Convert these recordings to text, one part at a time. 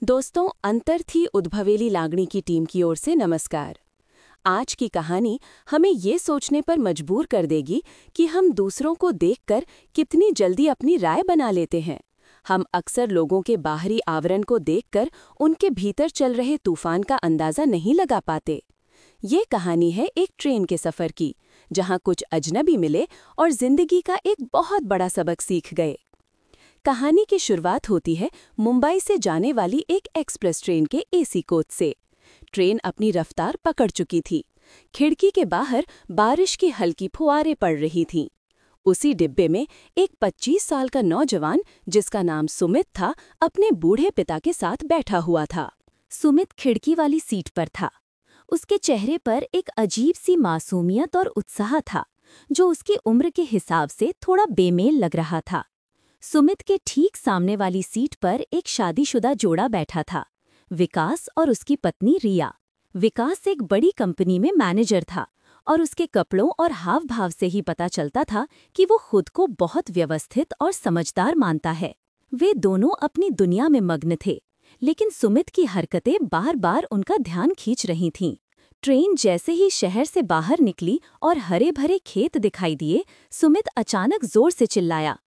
दोस्तों, अंतर थी उद्भवेली लागणी की टीम की ओर से नमस्कार। आज की कहानी हमें ये सोचने पर मजबूर कर देगी कि हम दूसरों को देखकर कितनी जल्दी अपनी राय बना लेते हैं। हम अक्सर लोगों के बाहरी आवरण को देखकर उनके भीतर चल रहे तूफान का अंदाजा नहीं लगा पाते। ये कहानी है एक ट्रेन के सफ़र की, जहाँ कुछ अजनबी मिले और जिंदगी का एक बहुत बड़ा सबक सीख गए। कहानी की शुरुआत होती है मुंबई से जाने वाली एक एक्सप्रेस ट्रेन के एसी कोच से। ट्रेन अपनी रफ्तार पकड़ चुकी थी। खिड़की के बाहर बारिश की हल्की फुहारें पड़ रही थीं। उसी डिब्बे में एक 25 साल का नौजवान, जिसका नाम सुमित था, अपने बूढ़े पिता के साथ बैठा हुआ था। सुमित खिड़की वाली सीट पर था। उसके चेहरे पर एक अजीब सी मासूमियत और उत्साह था, जो उसकी उम्र के हिसाब से थोड़ा बेमेल लग रहा था। सुमित के ठीक सामने वाली सीट पर एक शादीशुदा जोड़ा बैठा था, विकास और उसकी पत्नी रिया। विकास एक बड़ी कंपनी में मैनेजर था और उसके कपड़ों और हाव भाव से ही पता चलता था कि वो खुद को बहुत व्यवस्थित और समझदार मानता है। वे दोनों अपनी दुनिया में मग्न थे, लेकिन सुमित की हरकतें बार बार उनका ध्यान खींच रही थीं। ट्रेन जैसे ही शहर से बाहर निकली और हरे भरे खेत दिखाई दिए, सुमित अचानक जोर से चिल्लाया,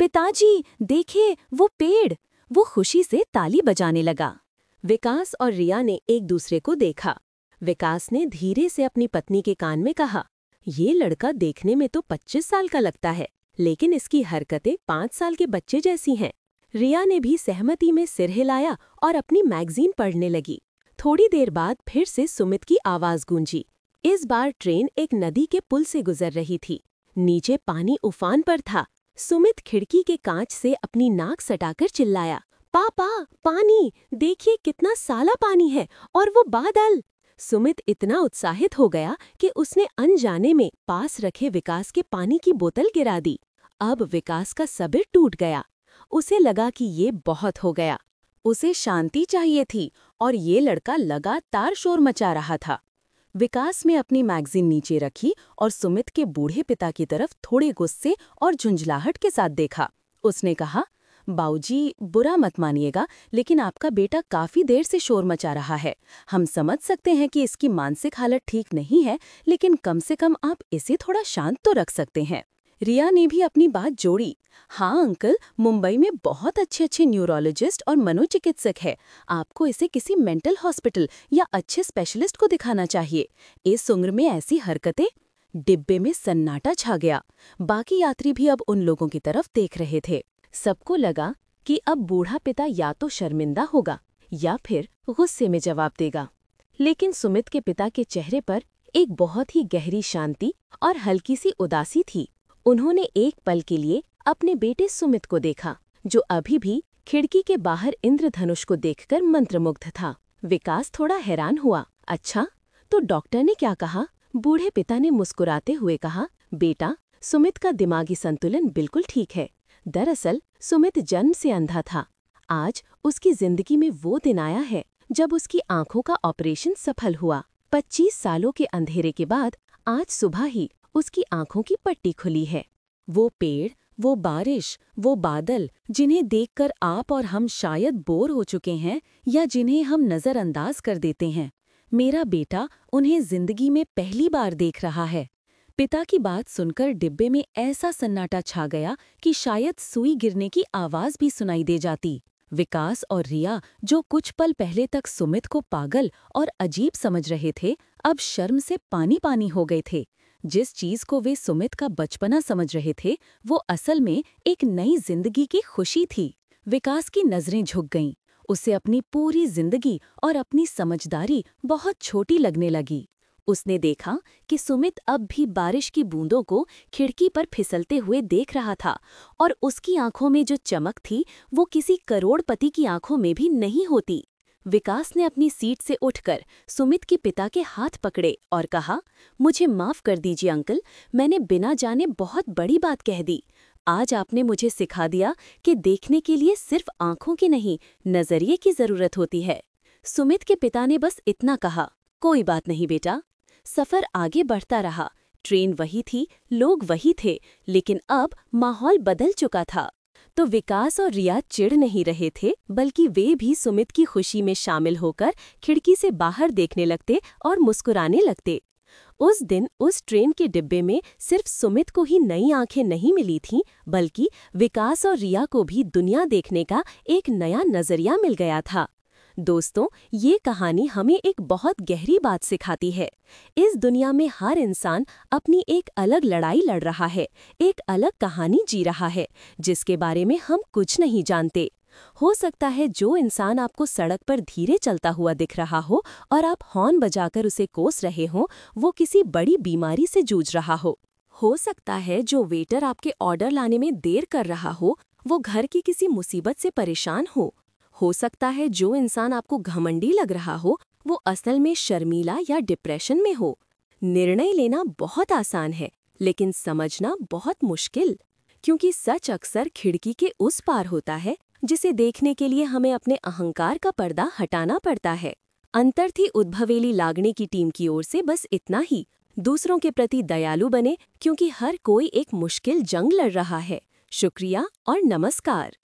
पिताजी देखिए वो पेड़। वो खुशी से ताली बजाने लगा। विकास और रिया ने एक दूसरे को देखा। विकास ने धीरे से अपनी पत्नी के कान में कहा, ये लड़का देखने में तो 25 साल का लगता है, लेकिन इसकी हरकतें 5 साल के बच्चे जैसी हैं। रिया ने भी सहमति में सिर हिलाया और अपनी मैगजीन पढ़ने लगी। थोड़ी देर बाद फिर से सुमित की आवाज गूंजी। इस बार ट्रेन एक नदी के पुल से गुजर रही थी। नीचे पानी उफान पर था। सुमित खिड़की के कांच से अपनी नाक सटाकर चिल्लाया, पापा, पानी देखिए, कितना साला पानी है, और वो बादल। सुमित इतना उत्साहित हो गया कि उसने अनजाने में पास रखे विकास के पानी की बोतल गिरा दी। अब विकास का सब्र टूट गया। उसे लगा कि ये बहुत हो गया। उसे शांति चाहिए थी और ये लड़का लगातार शोर मचा रहा था। विकास ने अपनी मैगजीन नीचे रखी और सुमित के बूढ़े पिता की तरफ थोड़े गुस्से और झुंझलाहट के साथ देखा। उसने कहा, बाऊजी, बुरा मत मानिएगा, लेकिन आपका बेटा काफी देर से शोर मचा रहा है। हम समझ सकते हैं कि इसकी मानसिक हालत ठीक नहीं है, लेकिन कम से कम आप इसे थोड़ा शांत तो रख सकते हैं। रिया ने भी अपनी बात जोड़ी। हाँ अंकल, मुंबई में बहुत अच्छे न्यूरोलॉजिस्ट और मनोचिकित्सक है। आपको इसे किसी मेंटल हॉस्पिटल या अच्छे स्पेशलिस्ट को दिखाना चाहिए। इस उम्र में ऐसी हरकतें। डिब्बे में सन्नाटा छा गया। बाकी यात्री भी अब उन लोगों की तरफ देख रहे थे। सबको लगा कि अब बूढ़ा पिता या तो शर्मिंदा होगा या फिर गुस्से में जवाब देगा। लेकिन सुमित के पिता के चेहरे पर एक बहुत ही गहरी शांति और हल्की सी उदासी थी। उन्होंने एक पल के लिए अपने बेटे सुमित को देखा, जो अभी भी खिड़की के बाहर इंद्रधनुष को देखकर मंत्रमुग्ध था। विकास थोड़ा हैरान हुआ। अच्छा, तो डॉक्टर ने क्या कहा? बूढ़े पिता ने मुस्कुराते हुए कहा, बेटा, सुमित का दिमागी संतुलन बिल्कुल ठीक है। दरअसल सुमित जन्म से अंधा था। आज उसकी जिंदगी में वो दिन आया है जब उसकी आंखों का ऑपरेशन सफल हुआ। 25 सालों के अंधेरे के बाद आज सुबह ही उसकी आंखों की पट्टी खुली है। वो पेड़, वो बारिश, वो बादल, जिन्हें देखकर आप और हम शायद बोर हो चुके हैं या जिन्हें हम नज़रअंदाज कर देते हैं, मेरा बेटा उन्हें जिंदगी में पहली बार देख रहा है। पिता की बात सुनकर डिब्बे में ऐसा सन्नाटा छा गया कि शायद सुई गिरने की आवाज भी सुनाई दे जाती। विकास और रिया, जो कुछ पल पहले तक सुमित को पागल और अजीब समझ रहे थे, अब शर्म से पानी पानी हो गए थे। जिस चीज को वे सुमित का बचपना समझ रहे थे, वो असल में एक नई जिंदगी की खुशी थी। विकास की नजरें झुक गईं। उसे अपनी पूरी जिंदगी और अपनी समझदारी बहुत छोटी लगने लगी। उसने देखा कि सुमित अब भी बारिश की बूंदों को खिड़की पर फिसलते हुए देख रहा था, और उसकी आंखों में जो चमक थी वो किसी करोड़पति की आंखों में भी नहीं होती। विकास ने अपनी सीट से उठकर सुमित के पिता के हाथ पकड़े और कहा, मुझे माफ कर दीजिए अंकल, मैंने बिना जाने बहुत बड़ी बात कह दी। आज आपने मुझे सिखा दिया कि देखने के लिए सिर्फ आंखों की नहीं, नजरिए की जरूरत होती है। सुमित के पिता ने बस इतना कहा, कोई बात नहीं बेटा। सफर आगे बढ़ता रहा। ट्रेन वही थी, लोग वही थे, लेकिन अब माहौल बदल चुका था। तो विकास और रिया चिढ़ नहीं रहे थे, बल्कि वे भी सुमित की खुशी में शामिल होकर खिड़की से बाहर देखने लगते और मुस्कुराने लगते। उस दिन उस ट्रेन के डिब्बे में सिर्फ सुमित को ही नई आंखें नहीं मिली थीं, बल्कि विकास और रिया को भी दुनिया देखने का एक नया नजरिया मिल गया था। दोस्तों, ये कहानी हमें एक बहुत गहरी बात सिखाती है। इस दुनिया में हर इंसान अपनी एक अलग लड़ाई लड़ रहा है, एक अलग कहानी जी रहा है, जिसके बारे में हम कुछ नहीं जानते। हो सकता है जो इंसान आपको सड़क पर धीरे चलता हुआ दिख रहा हो और आप हॉर्न बजाकर उसे कोस रहे हो, वो किसी बड़ी बीमारी से जूझ रहा हो। हो सकता है जो वेटर आपके ऑर्डर लाने में देर कर रहा हो, वो घर की किसी मुसीबत से परेशान हो सकता है जो इंसान आपको घमंडी लग रहा हो, वो असल में शर्मीला या डिप्रेशन में हो। निर्णय लेना बहुत आसान है, लेकिन समझना बहुत मुश्किल, क्योंकि सच अक्सर खिड़की के उस पार होता है, जिसे देखने के लिए हमें अपने अहंकार का पर्दा हटाना पड़ता है। अंतर थी उद्भवेली लागणी की टीम की ओर से बस इतना ही। दूसरों के प्रति दयालु बने, क्योंकि हर कोई एक मुश्किल जंग लड़ रहा है। शुक्रिया और नमस्कार।